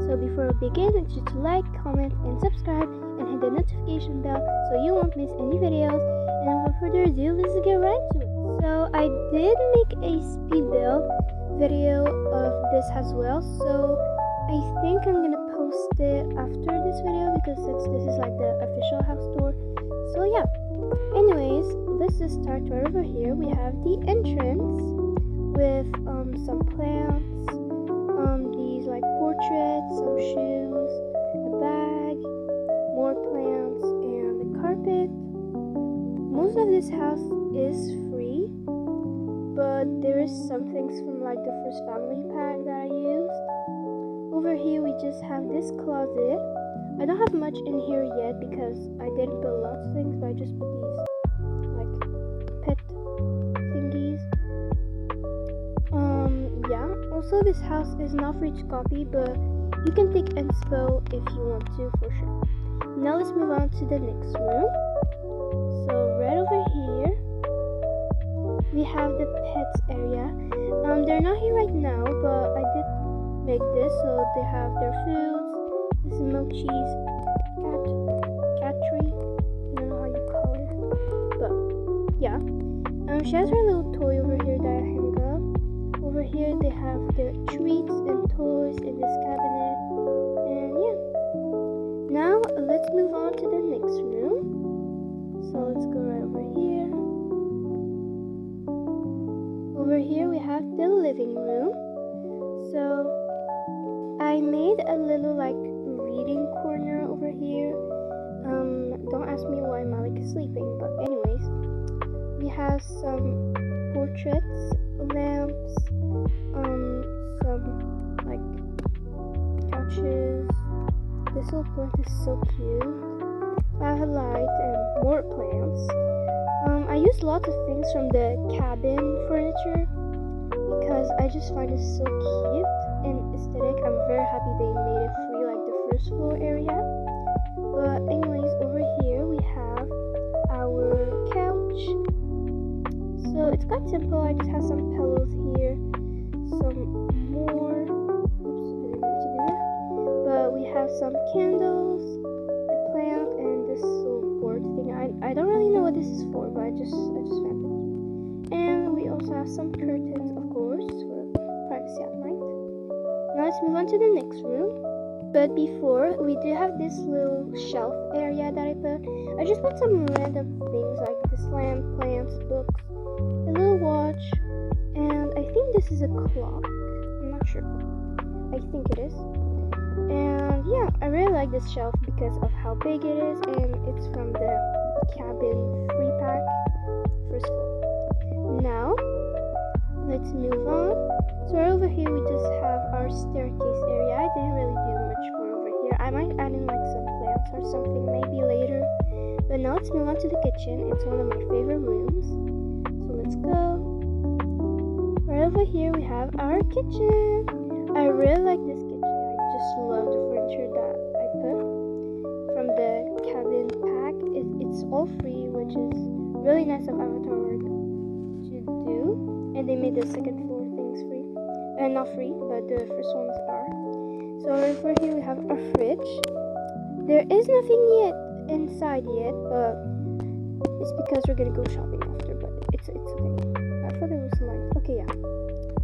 So before we begin, make sure to like, comment, and subscribe, and hit the notification bell so you won't miss any videos. And without further ado, let's get right to it. So I did make a speed build video of this as well, so I think I'm gonna post it after this video because since this is like the official house tour. So yeah, anyways, let's just start right over here. We have the entrance with some plants, these like portraits, some shoes, a bag, more plants, and the carpet. Most of this house is free, but there is some things from like the first family pack that I used. Over here we just have this closet. I don't have much in here yet because I didn't put lots of things, but I just put these like pet thingies. Yeah, also this house is not free to copy, but you can take inspo if you want to, for sure. Now let's move on to the next room. So right over here we have the pets area. They're not here right now, but I did make this, so they have their foods. This is milk cheese, cat tree, I don't know how you call it, but yeah. She has her little toy over here that I hang up. Over here they have their treats and toys in this cabinet, and yeah. Now let's move on to the next room. So let's go right over here. Over here we have the living room. So I made a little like reading corner over here. Don't ask me why Malik is sleeping, but anyways, we have some portraits, lamps, some like couches. This little plant is so cute. I have a light and more plants. I used lots of things from the cabin furniture because I just find it so cute and aesthetic. I'm very happy they made it free, like the first floor area. But anyways, over here we have our couch. So it's quite simple. I just have some pillows here, some more. Oops, I didn't mean to do that. But we have some candles, a plant, and this little board thing. I don't really know what this is for, but I just found it. And we also have some curtains, of course, for privacy at night. Now let's move on to the next room. But before, we do have this little shelf area that I put. I just put some random things like this lamp, plants, books, a little watch, and I think this is a clock. I'm not sure. I think it is. And yeah, I really like this shelf because of how big it is, and it's from the cabin free pack, first floor. Now, let's move on. So right over here we just have our staircase area. I didn't really do much more over here. I might add in like some plants or something maybe later. But now let's move on to the kitchen. It's one of my favorite rooms. So let's go. Right over here we have our kitchen. I really like this kitchen. I just love the furniture that I put from the cabin pack. It's all free, which is really nice of Avatar World to do. And they made the second floor things free. Not free, but the first ones are. So over here we have our fridge. There is nothing yet inside yet, but it's because we're gonna go shopping after, but it's okay. I thought it was light. Okay, yeah.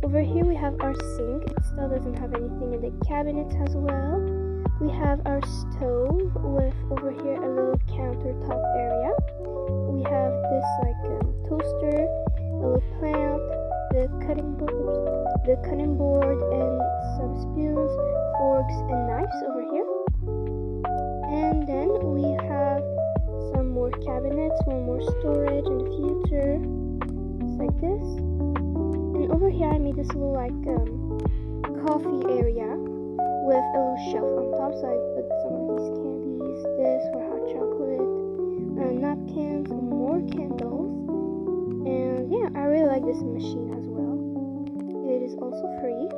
Over here we have our sink. It still doesn't have anything in the cabinets as well. We have our stove with over here a little countertop area. We have this like toaster, a little plant, the cutting board, and some spoons, forks, and knives over here. And then we have some more cabinets, one more storage in the future, just like this. And over here I made this little like coffee area with a little shelf on top. So I put some of these candies, this for hot chocolate, napkins, more candles, and yeah, I really like this machine as well. It is also free.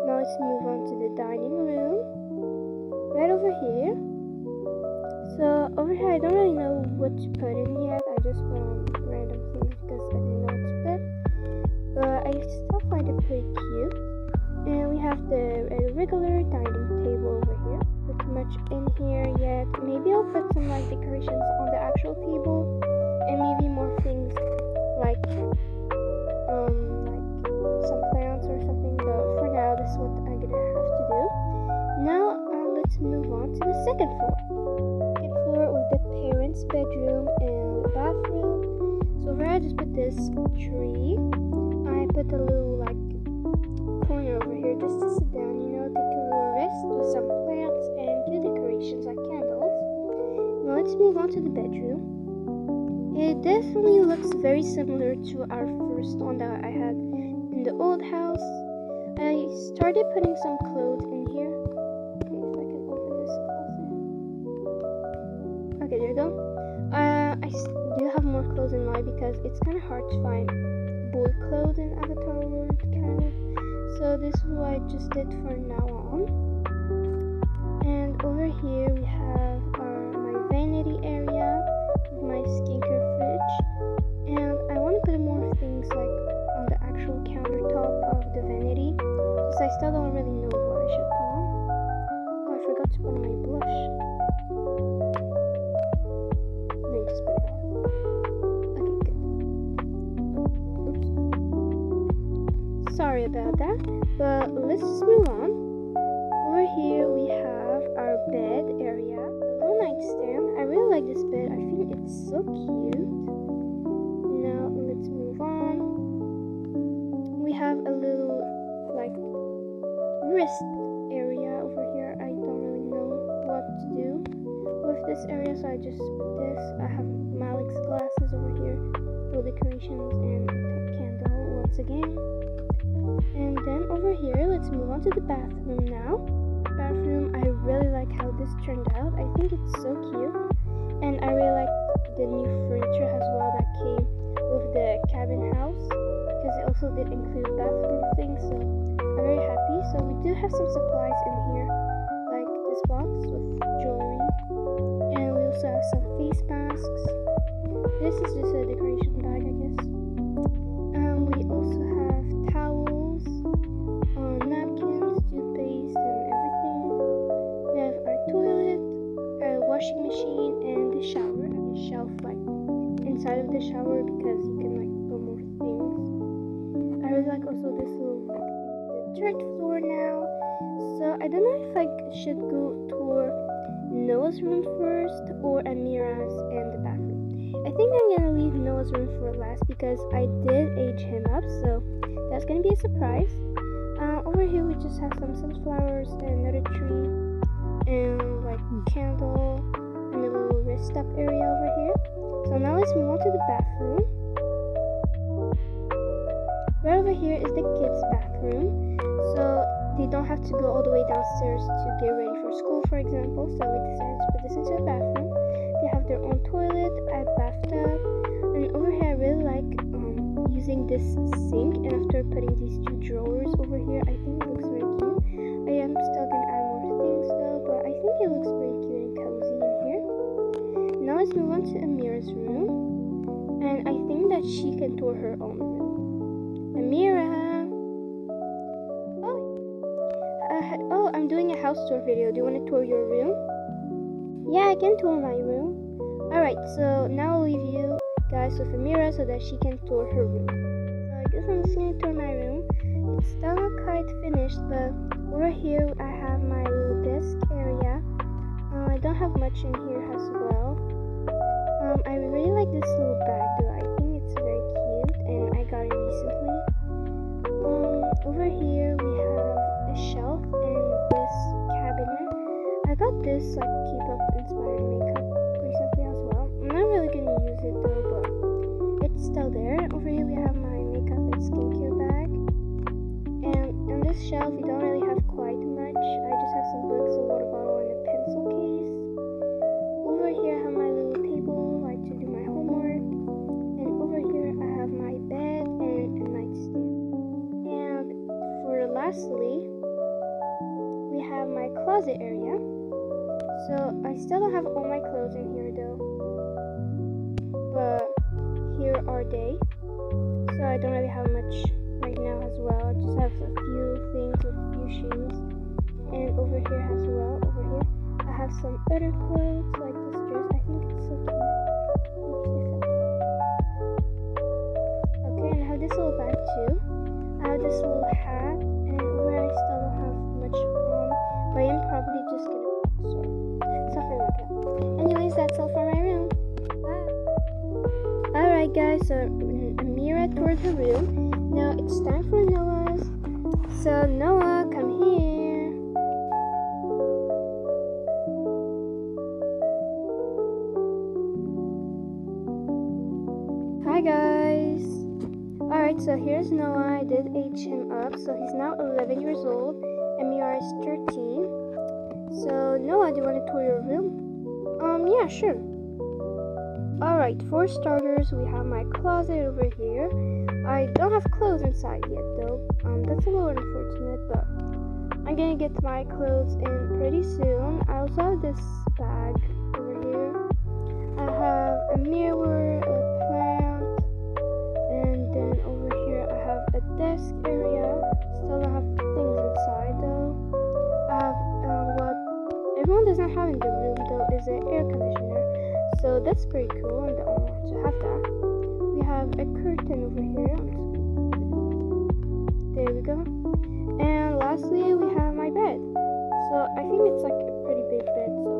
Now let's move on to the dining room. Right over here. So over here I don't really know what to put in yet. I just put on random things because I didn't know what to put. But I still find it pretty cute. And we have the regular dining put some like decorations on the actual table and maybe more things like some plants or something, but for now this is what I'm gonna have to do. Now let's move on to the second floor. Second floor with the parents' bedroom and bathroom. So where I just put this tree, I put a little like corner over here just to sit down, you know, take a little rest with some plants and few decorations like candles. Now let's move on to the bedroom. It definitely looks very similar to our first one that I had in the old house. I started putting some clothes in here. Okay, if I can open this closet. Okay, there you go. I do have more clothes in mine because it's kind of hard to find boy clothes in Avatar World, kind of. So this is what I just did for now on. And over here we have my vanity area with my skincare fridge. And I want to put more things like on the actual countertop of the vanity, because I still don't really know what I should put on. Oh, I forgot to put on my blush. Let me just put it on. Okay, good. Oops. Sorry about that, but let's just move on. Over here we have our bed area, a little nightstand. I really like this bed. I think it's so cute. Now let's move on. We have a little like wrist area over here. I don't really know what to do with this area, so I just put this. I have Malik's glasses over here, little decorations and a candle once again. And then over here, let's move on to the bathroom now. Bathroom, I really like how this turned out. I think it's so cute, and I really like the new furniture as well that came with the cabin house, because it also did include bathroom things, so I'm very happy. So we do have some supplies in here, like this box with jewelry, and we also have some face masks. This is just a decoration bag, I guess. We also have towels, napkins, toothpaste, and everything. We have our toilet, our washing machine, and the shower. And a shelf like inside of the shower because you can like put more things. I really like also this little like the dirt floor now. So I don't know if I should go tour Noah's room first or Amira's and the bathroom. I think I'm gonna leave Noah's room for last because I did age him up, so that's gonna be a surprise. Over here we just have some sunflowers and another tree and like candle and a little rest up area over here. So now let's move on to the bathroom. Right over here is the kids' bathroom, so they don't have to go all the way downstairs to get ready for school, for example. So we decided to put this into the bathroom. They have their own toilet, a bathtub, and over here I really like using this sink, and after putting these two drawers over here, I think it looks very cute. I am still gonna add more things though, but I think it looks very cute and cozy in here. Now let's move on to Amira's room, and I think that she can tour her own room. Amira! Oh, I'm doing a house tour video. Do you want to tour your room? Yeah, I can tour my room. Alright, so now I'll leave you guys with Amira so that she can tour her room. So I guess I'm just going to tour my room. It's still not quite finished, but over here I have my little desk area. I don't have much in here as well. I really like this little bag though. I think it's very cute and I got it recently. Over here we have a shelf and this cabinet. I got this like K-pop inspired makeup recently as well. I'm not really gonna use it though, but it's still there. Over here we have my makeup and skincare bag. And on this shelf we don't really have quite much. I just have some books, a water bottle, and a pencil case. Over here I have my little table like to do my homework. And over here I have my bed and a nightstand. And for lastly, we have my closet area. So I still don't have all my clothes in here though, but here are they. So I don't really have much right now as well. I just have a few things with a few shoes. And over here as well, over here I have some other clothes like this I think it's so cute. Oops, I fell. Okay, and I have this little bag too. I have this little hat, and over here I still don't have much on, but I'm probably just gonna something like that. Anyways, that's all for my room. Bye. Alright guys, so Amira toured her room. Now it's time for Noah's. So Noah, come here. Hi guys. Alright, so here's Noah. I did age him up, so he's now 11 years old. Amira is 13. So Noah, do you want to tour your room? Yeah, sure. Alright, for starters, we have my closet over here. I don't have clothes inside yet though. That's a little unfortunate, but I'm gonna get my clothes in pretty soon. I also have this bag over here. I have a mirror, a plant, and then over here I have a desk area. Still don't have things inside though. I have what everyone does not have in the room though is an air conditioner. So that's pretty cool. I'm the only one to have that. We have a curtain over here. There we go. And lastly, we have my bed. So I think it's like a pretty big bed. So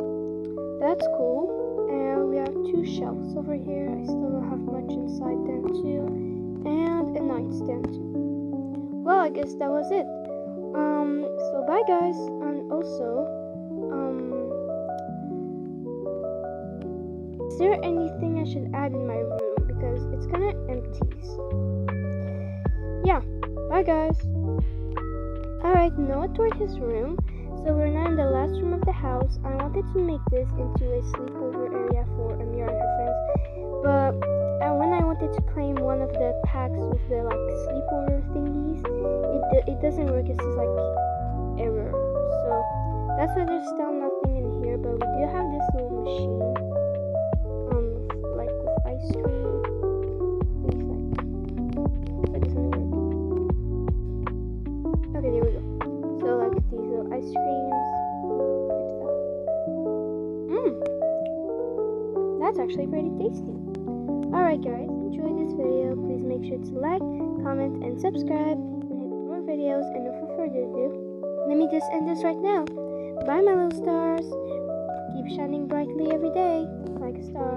that's cool. And we have two shelves over here. I still don't have much inside them too. And a nightstand too. Well, I guess that was it. So bye guys. And also, is there anything I should add in my room? Because it's kind of empty. So. Yeah, bye guys. Alright, Noah toured his room. So we're now in the last room of the house. I wanted to make this into a sleepover area for Amira and her friends. But when I wanted to claim one of the packs with the like sleepover thingies, it doesn't work. It's just like error. So that's why there's still nothing in here. But we do have this little machine. Ice cream. But it doesn't work. Okay, there we go. So like these little ice creams. That's actually pretty tasty. Alright guys, enjoy this video. Please make sure to like, comment, and subscribe. And hit more videos. And without further ado, let me just end this right now. Bye my little stars. Keep shining brightly every day like a star.